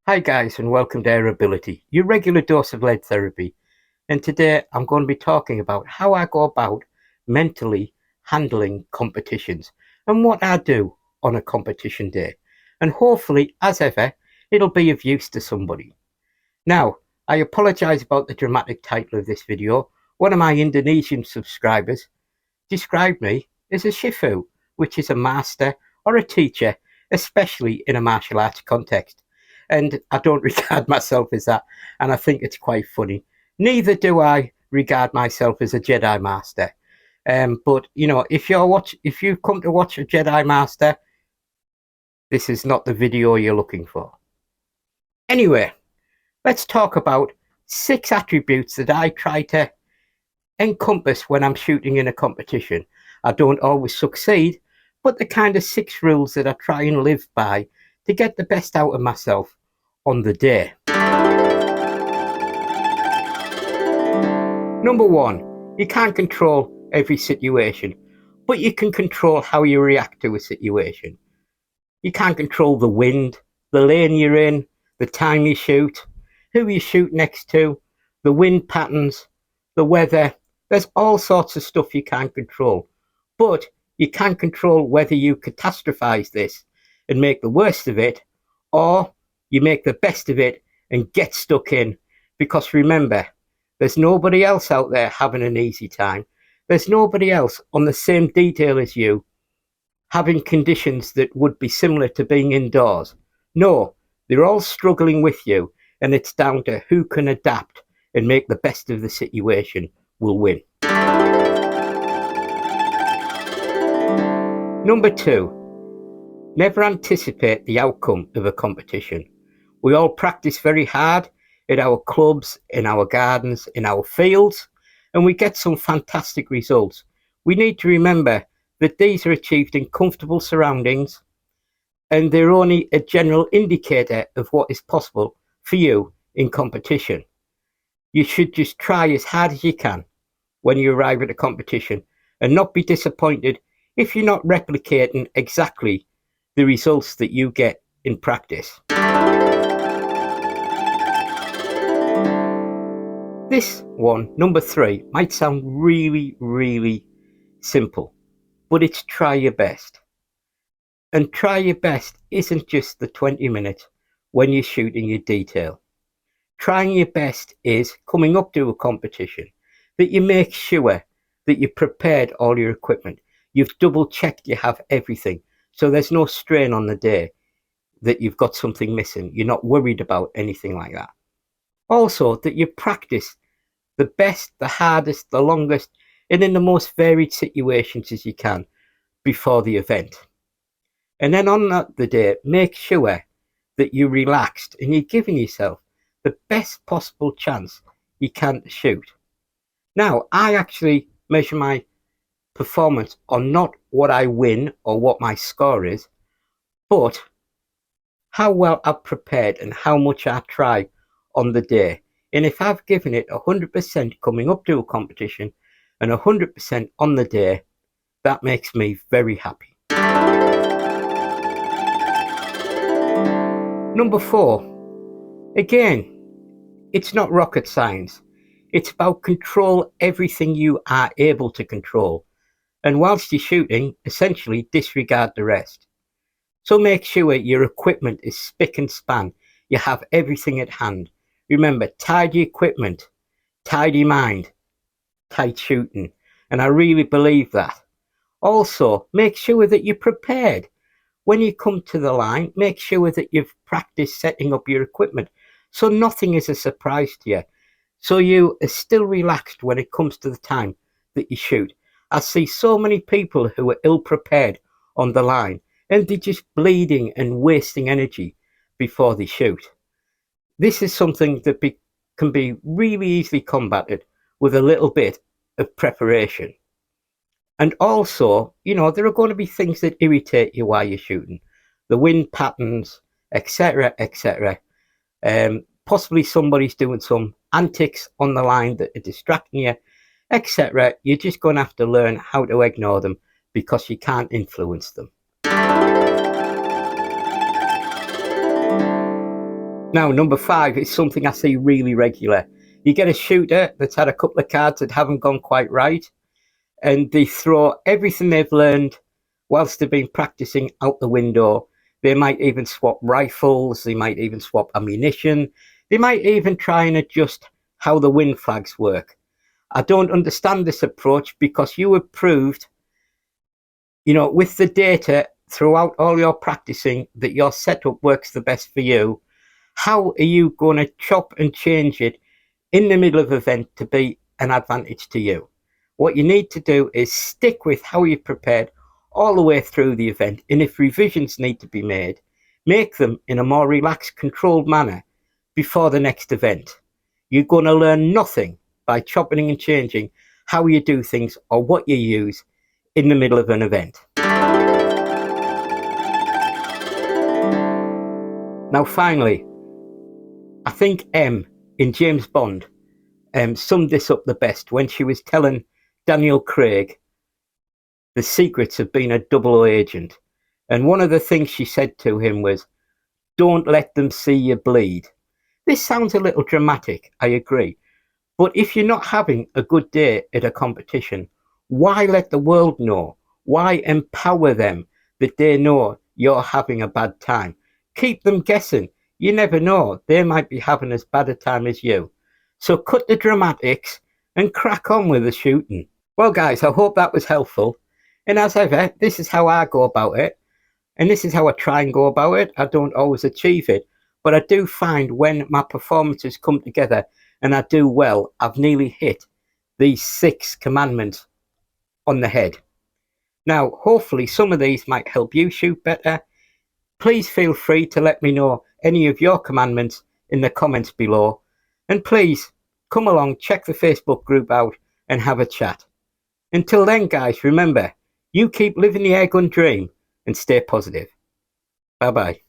Hi guys, and welcome to AirAbility, your regular dose of lead therapy. And today I'm going to be talking about how I go about mentally handling competitions and what I do on a competition day. And hopefully, as ever, it'll be of use to somebody. Now, I apologise about the dramatic title of this video. One of my Indonesian subscribers described me as a shifu, which is a master or a teacher, especially in a martial arts context. And I don't regard myself as that, and I think it's quite funny. Neither do I regard myself as a Jedi Master. But you know, if you come to watch a Jedi Master, this is not the video you're looking for. Anyway, let's talk about 6 attributes that I try to encompass when I'm shooting in a competition. I don't always succeed, but the kind of 6 rules that I try and live by to get the best out of myself on the day. Number 1, you can't control every situation, but you can control how you react to a situation. You can't control the wind, the lane you're in, the time you shoot, who you shoot next to, the wind patterns, the weather. There's all sorts of stuff you can't control, but you can control whether you catastrophize this and make the worst of it, or you make the best of it and get stuck in. Because remember, there's nobody else out there having an easy time. There's nobody else on the same detail as you having conditions that would be similar to being indoors. No, they're all struggling with you, and it's down to who can adapt and make the best of the situation will win. Number 2, never anticipate the outcome of a competition. We all practice very hard at our clubs, in our gardens, in our fields, and we get some fantastic results. We need to remember that these are achieved in comfortable surroundings, and they're only a general indicator of what is possible for you in competition. You should just try as hard as you can when you arrive at a competition and not be disappointed if you're not replicating exactly the results that you get in practice. This one, number 3, might sound really simple, but it's try your best. And try your best isn't just the 20 minutes when you're shooting your detail. Trying your best is coming up to a competition, that you make sure that you've prepared all your equipment. You've double checked you have everything, so there's no strain on the day that you've got something missing. You're not worried about anything like that. Also, that you practice the best, the hardest, the longest, and in the most varied situations as you can before the event. And then on the day, make sure that you're relaxed and you're giving yourself the best possible chance you can to shoot. Now, I actually measure my performance on not what I win or what my score is, but how well I've prepared and how much I try on the day. And if I've given it 100% coming up to a competition and 100% on the day, that makes me very happy. Number 4, again, it's not rocket science. It's about control everything you are able to control. And whilst you're shooting, essentially disregard the rest. So make sure your equipment is spick and span. You have everything at hand. Remember, tidy equipment, tidy mind, tight shooting. And I really believe that. Also, make sure that you're prepared. When you come to the line, make sure that you've practiced setting up your equipment, so nothing is a surprise to you. So you are still relaxed when it comes to the time that you shoot. I see so many people who are ill-prepared on the line, and they're just bleeding and wasting energy before they shoot. This is something that can be really easily combated with a little bit of preparation. And also, you know, there are going to be things that irritate you while you're shooting. The wind patterns, etc., etc. Possibly somebody's doing some antics on the line that are distracting you, etc. You're just going to have to learn how to ignore them because you can't influence them. Now, number 5 is something I see really regular. You get a shooter that's had a couple of cards that haven't gone quite right, and they throw everything they've learned whilst they've been practicing out the window. They might even swap rifles, they might even swap ammunition, they might even try and adjust how the wind flags work. I don't understand this approach, because you have proved, with the data throughout all your practicing, that your setup works the best for you. How are you going to chop and change it in the middle of an event to be an advantage to you? What you need to do is stick with how you prepared all the way through the event, and if revisions need to be made, make them in a more relaxed, controlled manner before the next event. You're going to learn nothing by chopping and changing how you do things or what you use in the middle of an event. Now, finally, I think M in James Bond summed this up the best when she was telling Daniel Craig the secrets of being a 00 agent. And one of the things she said to him was, "Don't let them see you bleed." This sounds a little dramatic, I agree. But if you're not having a good day at a competition, why let the world know? Why empower them that they know you're having a bad time? Keep them guessing. You never know. They might be having as bad a time as you. So cut the dramatics and crack on with the shooting. Well, guys, I hope that was helpful. And as ever, this is how I go about it. And this is how I try and go about it. I don't always achieve it, but I do find when my performances come together and I do well, I've nearly hit these 6 commandments on the head. Now, hopefully some of these might help you shoot better. Please feel free to let me know any of your commandments in the comments below. And please come along, check the Facebook group out and have a chat. Until then, guys, remember, you keep living the airgun dream and stay positive. Bye-bye.